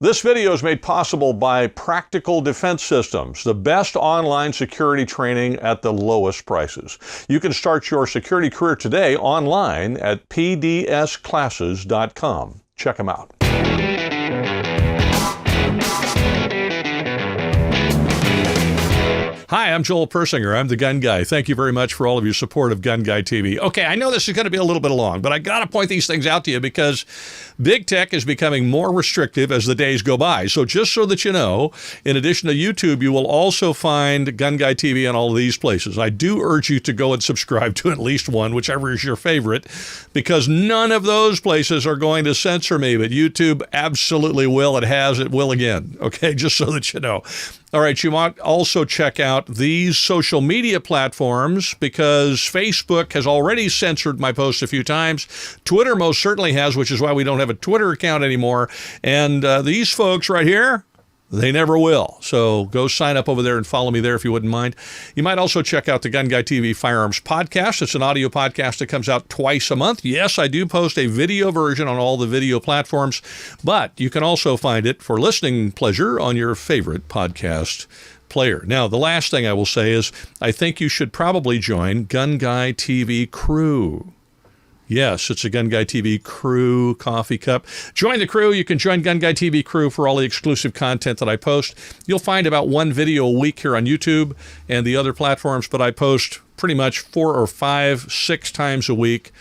This video is made possible by Practical Defense Systems, the best online security training at the lowest prices. You can start your security career today online at pdsclasses.com. Check them out. Hi, I'm Joel Persinger. I'm the Gun Guy. Thank you very much for all of your support of GunGuyTV. Okay, I know this is going to be a little bit long, but I got to point these things out to you because big tech is becoming more restrictive as the days go by. So just so that you know, in addition to YouTube, you will also find GunGuyTV on all of these places. I do urge you to go and subscribe to at least one, whichever is your favorite, because none of those places are going to censor me, but YouTube absolutely will. It will again. Okay, just so that you know. All right, you want also check out these social media platforms because Facebook has already censored my posts a few times. Twitter most certainly has, which is why we don't have a Twitter account anymore. And these folks right here, they never will. So go sign up over there and follow me there if you wouldn't mind. You might also check out the GunGuyTV Firearms podcast. It's an audio podcast that comes out twice a month. Yes, I do post a video version on all the video platforms, but you can also find it for listening pleasure on your favorite podcast player. Now, the last thing I will say is I think you should probably join GunGuyTV Crew. Yes, it's a GunGuyTV Crew coffee cup. Join the crew. You can join GunGuyTV Crew for all the exclusive content that I post. You'll find about one video a week here on YouTube and the other platforms, but I post pretty much 4 or 5, 6 times a week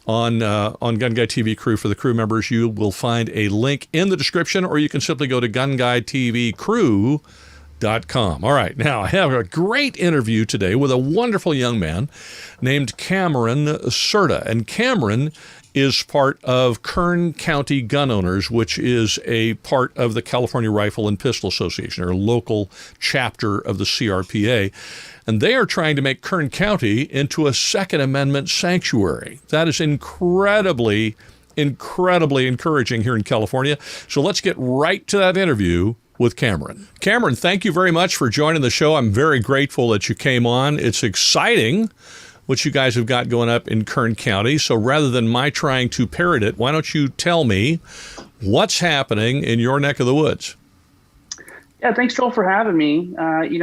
on GunGuyTV Crew for the crew members. You will find a link in the description, or you can simply go to GunGuyTVCrew.com. All right, now I have a great interview today with a wonderful young man named Cameron Cerda. And Cameron is part of Kern County Gun Owners, which is a part of the California Rifle and Pistol Association, or a local chapter of the CRPA. And they are trying to make Kern County into a Second Amendment sanctuary. That is incredibly encouraging here in California. So let's get right to that interview with Cameron. Cameron, thank you very much for joining the show. I'm very grateful that you came on. It's exciting what you guys have got going up in Kern County. So rather than my trying to parrot it, why don't you tell me what's happening in your neck of the woods? Yeah, thanks, Joel, for having me.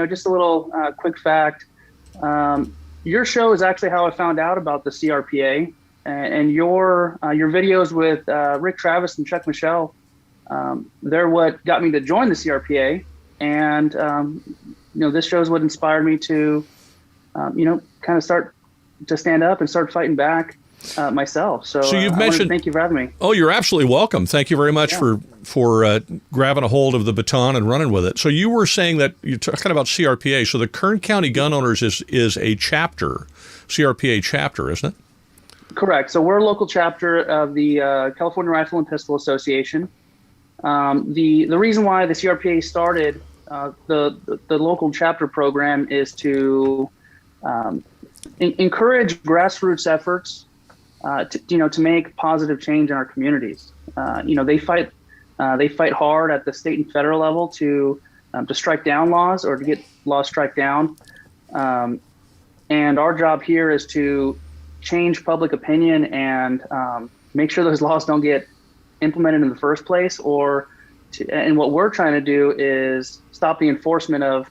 Just a little quick fact. Your show is actually how I found out about the CRPA, and your videos with Rick Travis and Chuck Michelle. They're what got me to join the CRPA, and this show is what inspired me to, kind of start to stand up and start fighting back myself. So you've mentioned. Thank you for having me. Oh, you're absolutely welcome. Thank you very much for grabbing a hold of the baton and running with it. So you were saying that you're talking about CRPA. So the Kern County Gun Owners is a chapter, CRPA chapter, isn't it? Correct. So we're a local chapter of the California Rifle and Pistol Association. The reason why the CRPA started the local chapter program is to encourage grassroots efforts to make positive change in our communities. They fight hard at the state and federal level to strike down laws or to get laws struck down, and our job here is to change public opinion and make sure those laws don't get implemented in the first place, and what we're trying to do is stop the enforcement of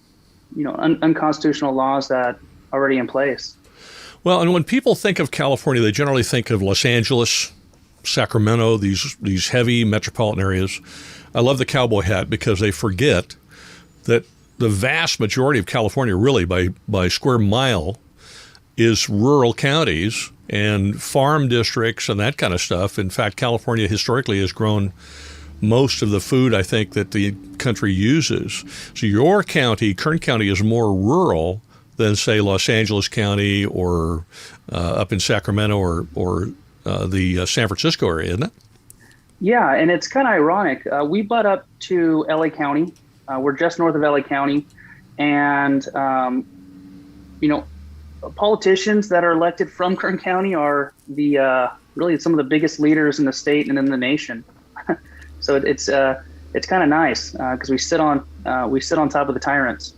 unconstitutional laws that are already in place. Well, and when people think of California, they generally think of Los Angeles, Sacramento, these heavy metropolitan areas. I love the cowboy hat because they forget that the vast majority of California, really by square mile, is rural counties and farm districts and that kind of stuff. In fact, California historically has grown most of the food, I think, that the country uses. So your county, Kern County, is more rural than, say, Los Angeles County or up in Sacramento or the San Francisco area, isn't it? Yeah, and it's kind of ironic. We butt up to LA County. We're just north of LA County. And, politicians that are elected from Kern County are really some of the biggest leaders in the state and in the nation. So it's kind of nice because we sit on top of the tyrants.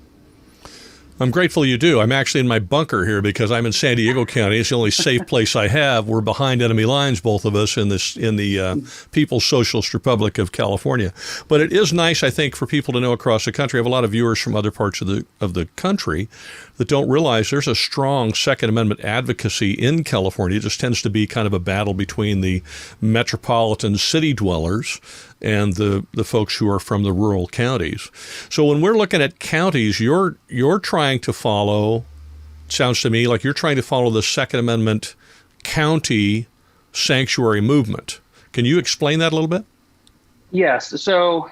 I'm grateful you do. I'm actually in my bunker here because I'm in San Diego County. It's the only safe place I have. We're behind enemy lines, both of us, in the People's Socialist Republic of California. But it is nice, I think, for people to know across the country. I have a lot of viewers from other parts of the country that don't realize there's a strong Second Amendment advocacy in California. It just tends to be kind of a battle between the metropolitan city dwellers and the folks who are from the rural counties. So when we're looking at counties, you're trying to follow, sounds to me like you're trying to follow the Second Amendment county sanctuary movement. Can you explain that a little bit? Yes. So,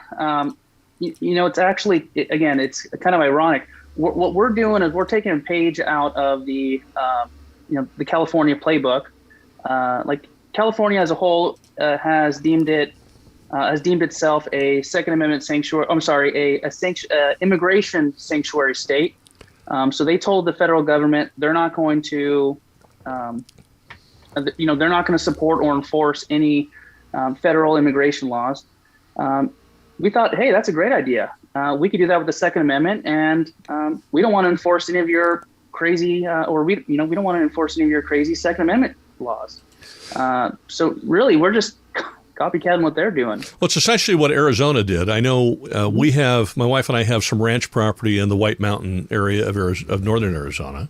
it's actually, again, it's kind of ironic. What we're doing is we're taking a page out of the California playbook. Like California as a whole has deemed itself a Second Amendment sanctuary. I'm sorry, immigration sanctuary state. So they told the federal government they're not going to, they're not going to support or enforce any federal immigration laws. We thought, hey, that's a great idea. We could do that with the Second Amendment, and we don't want to enforce any of your crazy, we don't want to enforce any of your crazy Second Amendment laws. So really, we're just copycatting what they're doing. Well, it's essentially what Arizona did. I know my wife and I have some ranch property in the White Mountain area of northern Arizona.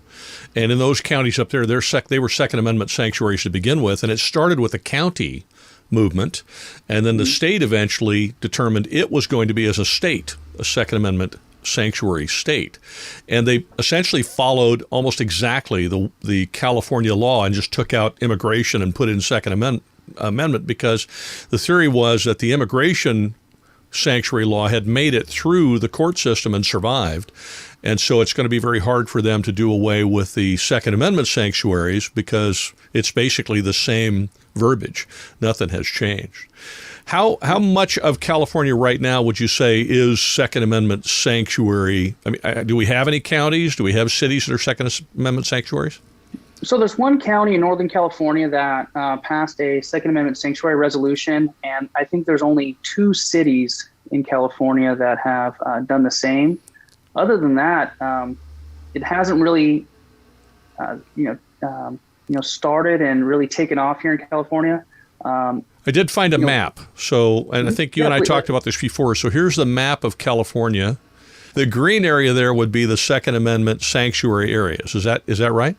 And in those counties up there, they were Second Amendment sanctuaries to begin with. And it started with a county movement. And then the state eventually determined it was going to be, as a state, a Second Amendment sanctuary state. And they essentially followed almost exactly the California law and just took out immigration and put in Second Amendment, because the theory was that the immigration sanctuary law had made it through the court system and survived. And so it's going to be very hard for them to do away with the Second Amendment sanctuaries because it's basically the same verbiage. Nothing has changed. How much of California right now would you say is Second Amendment sanctuary? I mean, do we have any counties? Do we have cities that are Second Amendment sanctuaries? So there's one county in Northern California that passed a Second Amendment sanctuary resolution, and I think there's only 2 cities in California that have done the same. Other than that, it hasn't really, started and really taken off here in California. I did find a map. So, and I think you and I talked about this before. So here's the map of California. The green area there would be the Second Amendment sanctuary areas. Is that right?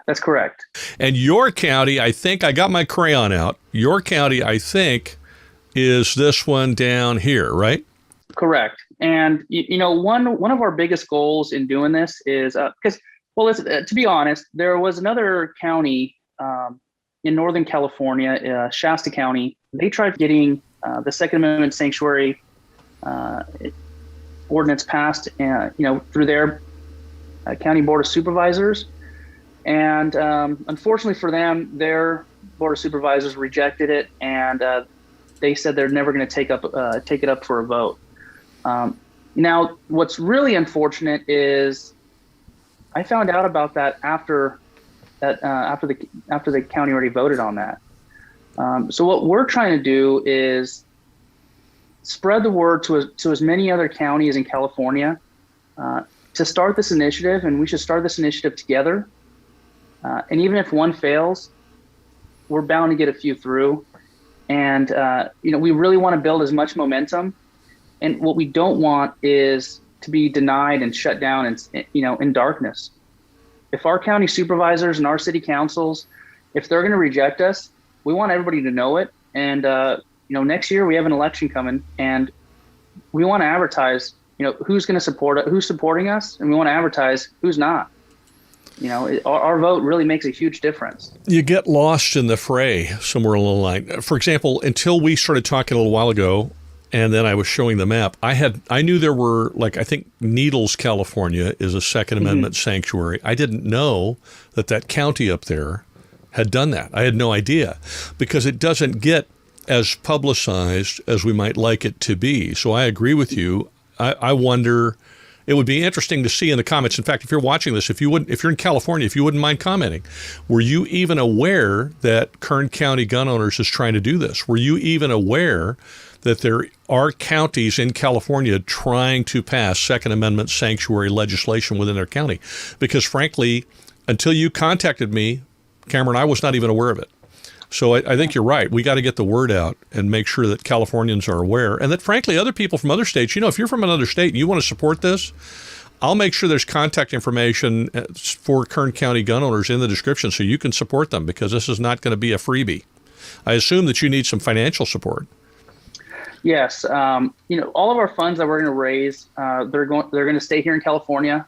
That's correct. And your county, I think, I got my crayon out. Your county, I think, is this one down here, right? Correct. And, one of our biggest goals in doing this is, to be honest, there was another county in Northern California, Shasta County. They tried getting the Second Amendment sanctuary ordinance passed, through their county board of supervisors. And unfortunately for them, their board of supervisors rejected it, and they said they're never going to take it up for a vote. Now, what's really unfortunate is I found out about that after the county already voted on that. So what we're trying to do is spread the word to as many other counties in California to start this initiative, and we should start this initiative together. And even if one fails, we're bound to get a few through. And, we really want to build as much momentum. And what we don't want is to be denied and shut down in darkness. If our county supervisors and our city councils, if they're going to reject us, we want everybody to know it. And, next year we have an election coming, and we want to advertise, who's going to support it, who's supporting us, and we want to advertise who's not. Our vote really makes a huge difference. You get lost in the fray somewhere along the line. For example, until we started talking a little while ago, and then I was showing the map, I knew there were, I think Needles, California is a Second Amendment sanctuary. I didn't know that county up there had done that. I had no idea, because it doesn't get as publicized as we might like it to be. So I agree with you. I wonder... It would be interesting to see in the comments. In fact, if you're watching this, if you're in California, if you wouldn't mind commenting, were you even aware that Kern County Gun Owners is trying to do this? Were you even aware that there are counties in California trying to pass Second Amendment sanctuary legislation within their county. Because frankly, until you contacted me, Cameron, I was not even aware of it. So I think you're right. We got to get the word out and make sure that Californians are aware, and that frankly, other people from other states, if you're from another state and you want to support this, I'll make sure there's contact information for Kern County gun owners in the description so you can support them, because this is not going to be a freebie. I assume that you need some financial support. Yes. All of our funds that we're going to raise, they're going to stay here in California.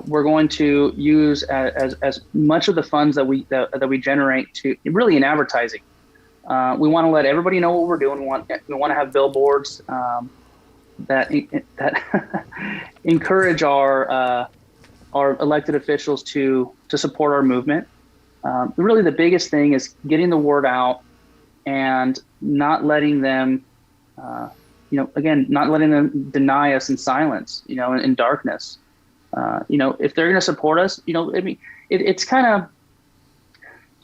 We're going to use as much of the funds that we generate to really in advertising. We want to let everybody know what we're doing. We want to have billboards that encourage our elected officials to support our movement. Really, the biggest thing is getting the word out and not letting them, not letting them deny us in silence, in darkness. If they're going to support us, it's kind of,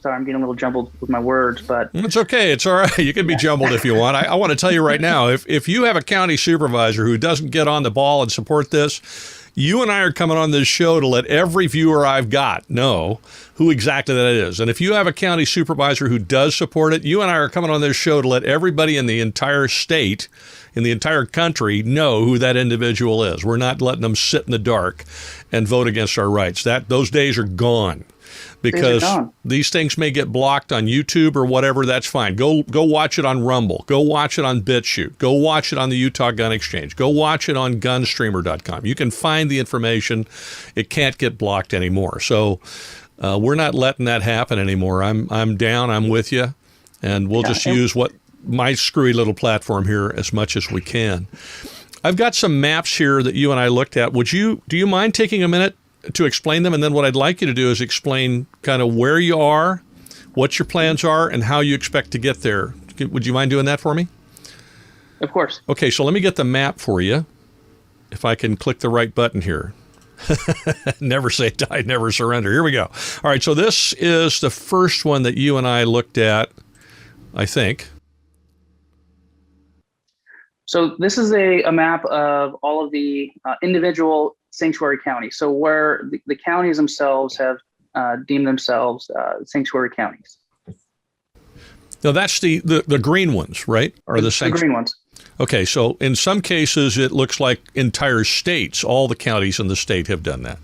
sorry, I'm getting a little jumbled with my words, but it's okay. It's all right. You can be jumbled if you want. I want to tell you right now, if you have a county supervisor who doesn't get on the ball and support this, you and I are coming on this show to let every viewer I've got know who exactly that is. And if you have a county supervisor who does support it, you and I are coming on this show to let everybody in the entire state, in the entire country, know who that individual is. We're not letting them sit in the dark and vote against our rights. Those days are gone. Because these things may get blocked on YouTube or whatever, that's fine. Go watch it on Rumble. Go watch it on BitChute. Go watch it on the Utah Gun Exchange. Go watch it on gunstreamer.com. You can find the information. It can't get blocked anymore. So we're not letting that happen anymore. I'm down. I'm with you. And we'll just use my screwy little platform here as much as we can. I've got some maps here that you and I looked at. Do you mind taking a minute to explain them? And then what I'd like you to do is explain kind of where you are, what your plans are, and how you expect to get there. Would you mind doing that for me? Of course. Okay, so let me get the map for you. If I can click the right button here. Never say die, never surrender. Here we go. All right, so this is the first one that you and I looked at, I think. So this is a map of all of the individual sanctuary counties. So where the counties themselves have deemed themselves sanctuary counties. Now that's the green ones, right? Or the green ones. Okay, so in some cases it looks like entire states, all the counties in the state have done that.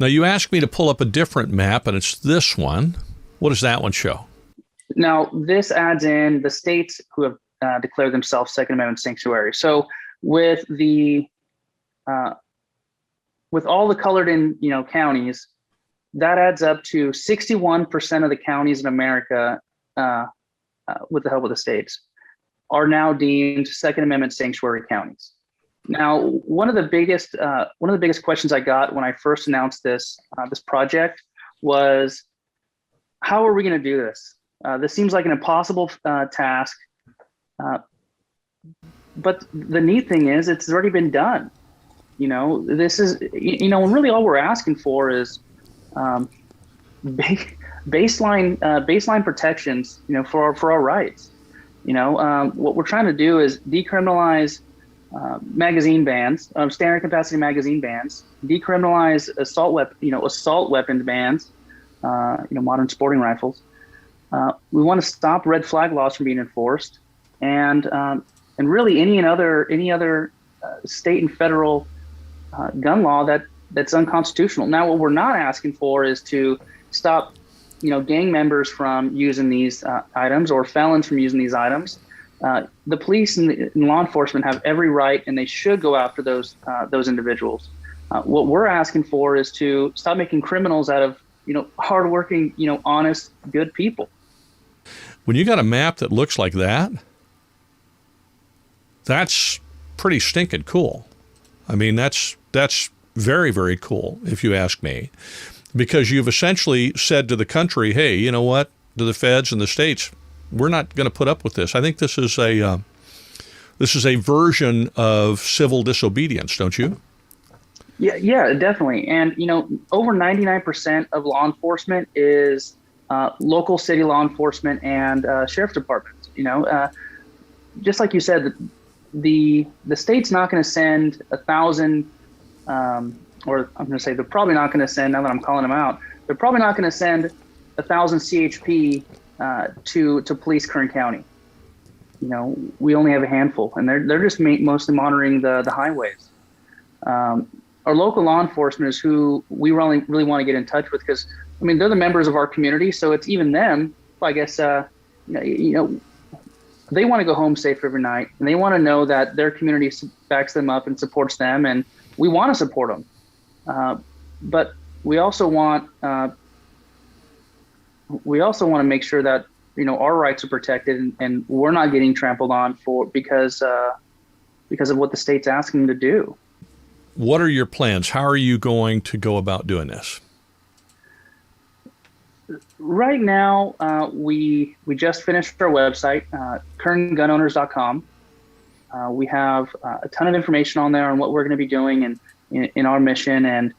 Now you asked me to pull up a different map, and it's this one. What does that one show? Now this adds in the states who have declared themselves Second Amendment sanctuary. So with all the colored in counties, that adds up to 61% of the counties in America, with the help of the states, are now deemed Second Amendment sanctuary counties. Now, one of the biggest questions I got when I first announced this project was, how are we going to do this? This seems like an impossible task. But the neat thing is, it's already been done. This is, really all we're asking for is baseline protections, for our rights. What we're trying to do is decriminalize magazine bans, standard capacity magazine bans, decriminalize assault weapons bans, modern sporting rifles. We want to stop red flag laws from being enforced, and really any other state and federal gun law that's unconstitutional. Now, what we're not asking for is to stop, gang members from using these items, or felons from using these items. The police and law enforcement have every right, and they should go after those individuals. What we're asking for is to stop making criminals out of hardworking, honest, good people. When you got a map that looks like that, that's pretty stinking cool. I mean, that's very, very cool, if you ask me, because you've essentially said to the country, hey, you know what, to the feds and the states, we're not going to put up with this. I think this is a version of civil disobedience, don't you? Yeah, definitely. And, over 99% of law enforcement is local city law enforcement and sheriff departments. just like you said, the state's not going to send 1,000, or I'm going to say they're probably not going to send, now that I'm calling them out, they're probably not going to send 1,000 CHP to police Kern County. You know, we only have a handful, and they're just mostly monitoring the highways. Our local law enforcement is who we really want to get in touch with, because I mean they're the members of our community, so it's even them. I guess you know they want to go home safe every night, and they want to know that their community backs them up and supports them, and we want to support them. But we also want to make sure that our rights are protected, and we're not getting trampled on because of what the state's asking them to do. What are your plans? How are you going to go about doing this? Right now, we just finished our website, KernGunOwners.com. We have a ton of information on there on what we're going to be doing and in our mission, and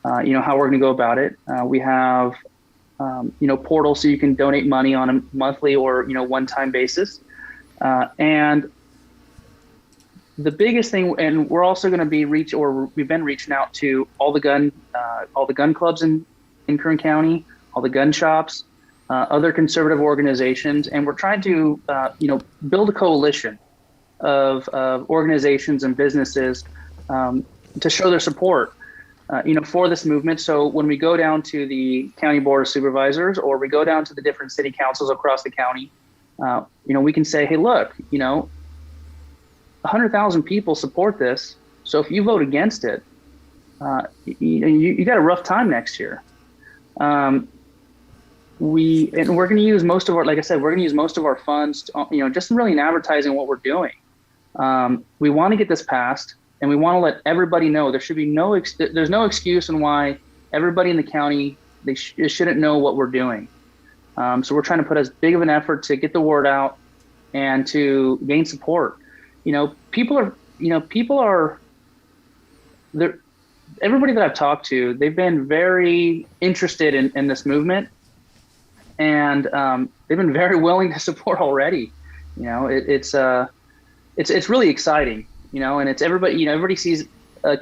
how we're going to go about it. We have portals so you can donate money on a monthly or one-time basis, and the biggest thing, and we're also going to be we've been reaching out to all the gun clubs in Kern County, all the gun shops, other conservative organizations, and we're trying to build a coalition of organizations and businesses to show their support for this movement. So when we go down to the county board of supervisors, or we go down to the different city councils across the county, we can say, hey, look, 100,000 people support this. So if you vote against it, you got a rough time next year. We're going to use most of our, like I said, we're going to use most of our funds, just really in advertising what we're doing. We want to get this passed, and we want to let everybody know there should be there's no excuse on why everybody in the county, they shouldn't know what we're doing. So we're trying to put as big of an effort to get the word out and to gain support. People are there. Everybody that I've talked to, they've been very interested in this movement, and they've been very willing to support already. It's really exciting, and it's everybody. Everybody sees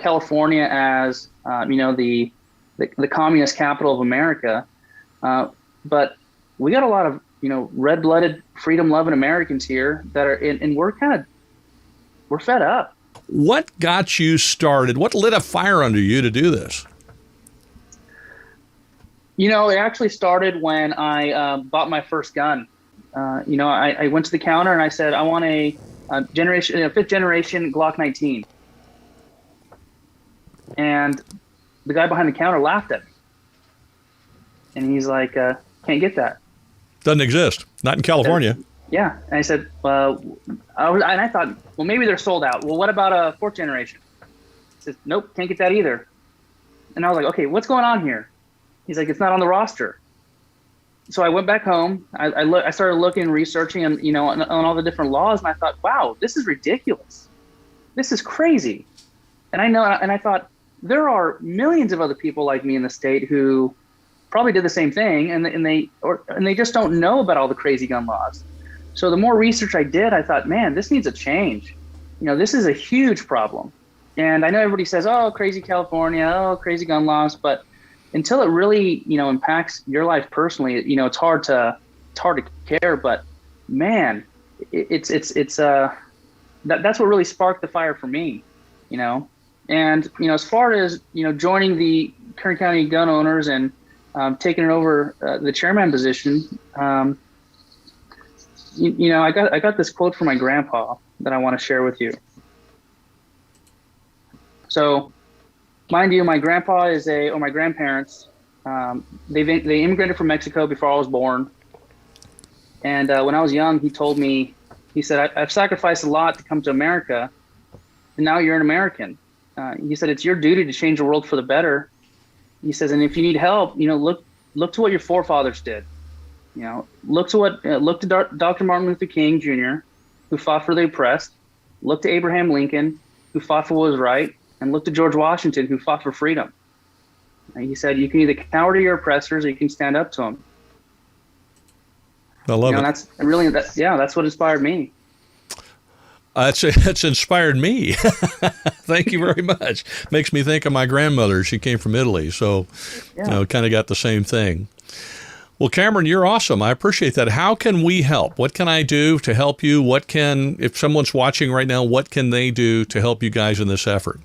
California as the communist capital of America, but we got a lot of red-blooded, freedom-loving Americans here that are and we're fed up. What got you started? What lit a fire under you to do this? It actually started when I bought my first gun. I went to the counter and I said, I want a fifth generation Glock 19. And the guy behind the counter laughed at me. And he's like, can't get that. Doesn't exist. Not in California. Yeah. And I said, I thought, well, maybe they're sold out. Well, what about a fourth generation? He says, nope, can't get that either. And I was like, okay, what's going on here? He's like, it's not on the roster. So I went back home. I started looking and researching on all the different laws. And I thought, wow, this is ridiculous. This is crazy. And I thought there are millions of other people like me in the state who probably did the same thing. And they just don't know about all the crazy gun laws. So the more research I did, I thought, man, this needs a change. This is a huge problem. And I know everybody says, oh, crazy California, oh, crazy gun laws. But until it really, impacts your life personally, it's hard to care. But man, that's what really sparked the fire for me, And, as far as, joining the Kern County gun owners and taking it over the chairman position, I got this quote from my grandpa that I want to share with you. So, mind you, my grandpa my grandparents, they immigrated from Mexico before I was born. And when I was young, he told me, he said, I've sacrificed a lot to come to America, and now you're an American. He said, it's your duty to change the world for the better. He says, and if you need help, look to what your forefathers did. Look to Dr. Martin Luther King Jr., who fought for the oppressed. Look to Abraham Lincoln, who fought for what was right, and look to George Washington, who fought for freedom. And he said, you can either cower to your oppressors or you can stand up to them. I love it. That's what inspired me. It's inspired me. Thank you very much. Makes me think of my grandmother. She came from Italy, so kind of got the same thing. Well, Cameron, you're awesome. I appreciate that. How can we help? What can I do to help you? If someone's watching right now, what can they do to help you guys in this effort?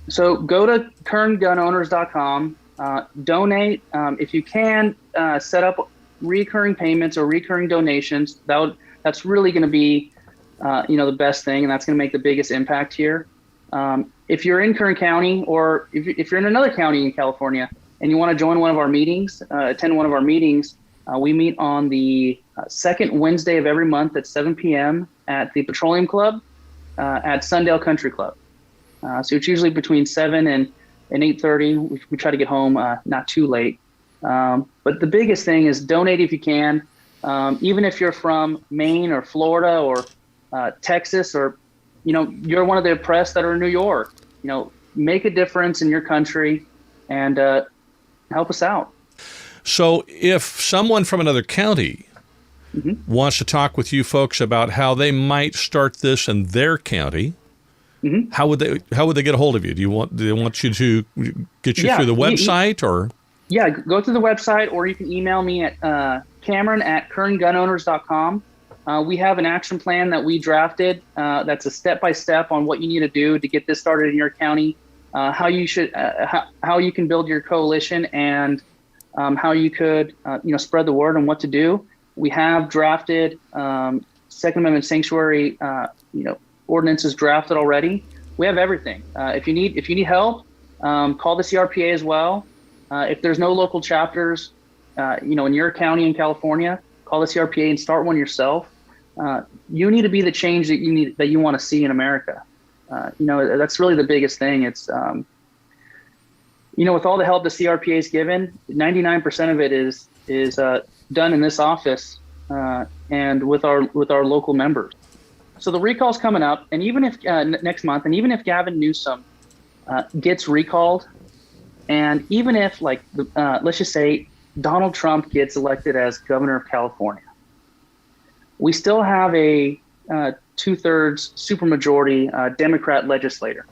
So go to kerngunowners.com, donate. If you can, set up recurring payments or recurring donations. That's really going to be, the best thing, and that's going to make the biggest impact here. If you're in Kern County, or if you're in another county in California and you want to join one of our meetings, attend one of our meetings, we meet on the second Wednesday of every month at 7 p.m. at the Petroleum Club at Sundale Country Club. So it's usually between 7 and 8:30. We try to get home not too late. But the biggest thing is donate if you can. Even if you're from Maine or Florida or Texas, or you're one of the oppressed that are in New York, make a difference in your country and help us out. So if someone from another county wants to talk with you folks about how they might start this in their county, how would they get a hold of you? Do they want you to get you through the website or? Yeah, go to the website, or you can email me at Cameron@kerngunowners.com. We have an action plan that we drafted that's a step-by-step on what you need to do to get this started in your county, how you can build your coalition, and how you could spread the word on what to do. We have drafted Second Amendment sanctuary ordinances drafted already. We have everything. If you need help, call the CRPA as well. If there's no local chapters, in your county in California, call the CRPA and start one yourself. You need to be the change that you want to see in America. That's really the biggest thing. It's with all the help the CRPA is given, 99% of it is done in this office and with our local members. So the recall's coming up, and even if next month, and even if Gavin Newsom gets recalled, and even if let's just say Donald Trump gets elected as governor of California, we still have a 2/3 supermajority Democrat legislator.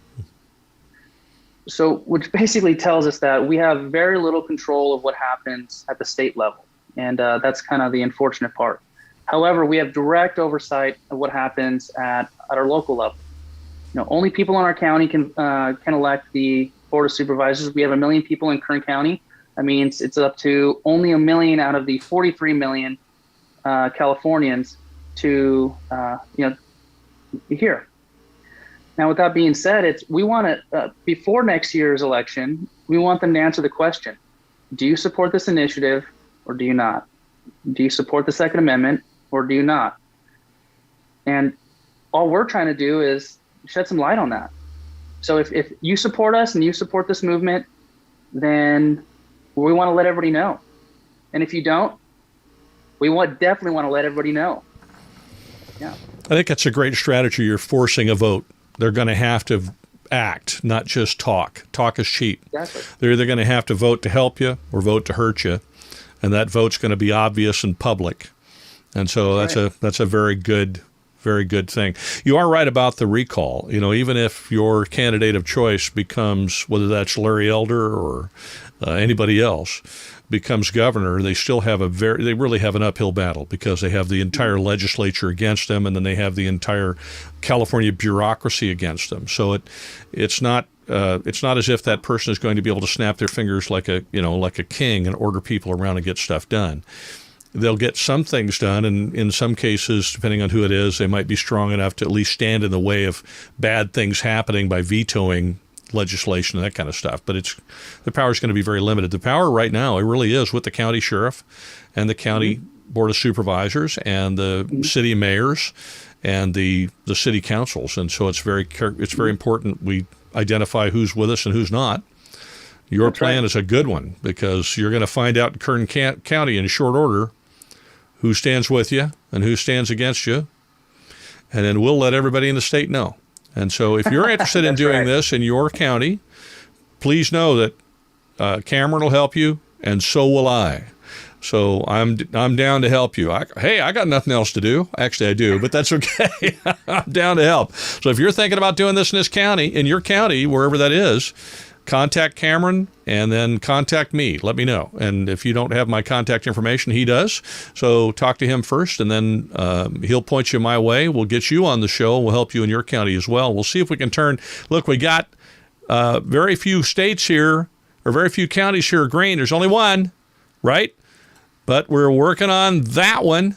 So, which basically tells us that we have very little control of what happens at the state level. And that's kind of the unfortunate part. However, we have direct oversight of what happens at our local level. Only people in our county can elect the Board of Supervisors. We have 1 million people in Kern County. That means it's up to only 1 million out of the 43 million Californians to hear. Now, with that being said, we want to, before next year's election, we want them to answer the question: do you support this initiative or do you not? Do you support the Second Amendment or do you not? And all we're trying to do is shed some light on that. So if you support us and you support this movement, then we want to let everybody know. And if you don't, we definitely want to let everybody know. Yeah. I think that's a great strategy. You're forcing a vote. They're going to have to act, not just talk. Talk is cheap. Exactly. They're either going to have to vote to help you or vote to hurt you, and that vote's going to be obvious and public. And so that's a very good thing. You are right about the recall. Even if your candidate of choice becomes, whether that's Larry Elder or anybody else, becomes governor, they still have they really have an uphill battle because they have the entire legislature against them, and then they have the entire California bureaucracy against them. So it's not as if that person is going to be able to snap their fingers like a king and order people around and get stuff done. They'll get some things done, and in some cases, depending on who it is, they might be strong enough to at least stand in the way of bad things happening by vetoing legislation and that kind of stuff. But the power is going to be very limited. The power right now, it really is with the county sheriff and the county board of supervisors and the city mayors and the city councils. And so it's very important we identify who's with us and who's not. Your plan is a good one, because you're going to find out in Kern County in short order who stands with you and who stands against you. And then we'll let everybody in the state know. And so if you're interested in doing this in your county, please know that Cameron will help you, and so will I. So I'm down to help you. Hey, I got nothing else to do. Actually, I do, but that's okay. I'm down to help. So if you're thinking about doing this in this county, in your county, wherever that is, contact Cameron and then contact me. Let me know. And if you don't have my contact information, he does. So talk to him first, and then he'll point you my way. We'll get you on the show. We'll help you in your county as well. We'll see if we can turn. Look, we got very few states here, or very few counties here green. There's only one, right? But we're working on that one,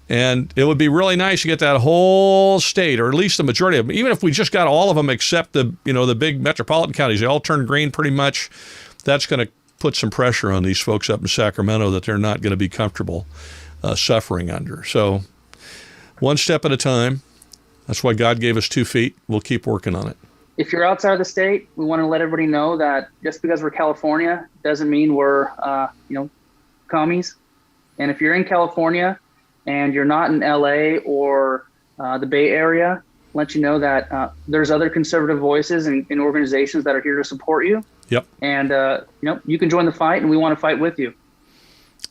and it would be really nice to get that whole state, or at least the majority of them. Even if we just got all of them except the big metropolitan counties, they all turn green pretty much. That's going to put some pressure on these folks up in Sacramento that they're not going to be comfortable suffering under. So one step at a time. That's why God gave us 2 feet. We'll keep working on it. If you're outside the state, we want to let everybody know that just because we're California doesn't mean we're, commies. And if you're in California and you're not in LA or the Bay Area, let you know that there's other conservative voices and organizations that are here to support you. Yep. And, you can join the fight, and we want to fight with you.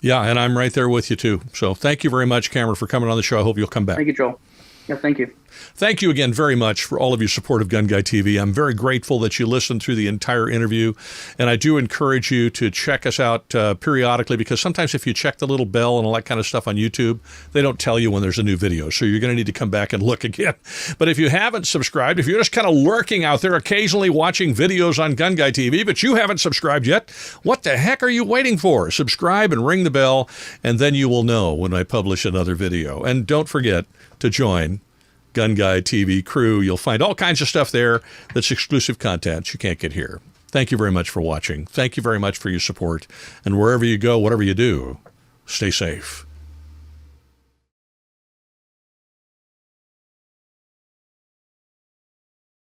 Yeah, and I'm right there with you, too. So thank you very much, Cameron, for coming on the show. I hope you'll come back. Thank you, Joel. Yeah, thank you. Thank you again very much for all of your support of GunGuyTV. I'm very grateful that you listened through the entire interview, and I do encourage you to check us out periodically, because sometimes if you check the little bell and all that kind of stuff on YouTube, they don't tell you when there's a new video, so you're going to need to come back and look again. But if you haven't subscribed, if you're just kind of lurking out there occasionally watching videos on GunGuyTV, but you haven't subscribed yet, what the heck are you waiting for? Subscribe and ring the bell, and then you will know when I publish another video. And don't forget to join GunGuyTV crew. You'll find all kinds of stuff there that's exclusive content you can't get here. Thank you very much for watching. Thank you very much for your support. And wherever you go, whatever you do, stay safe.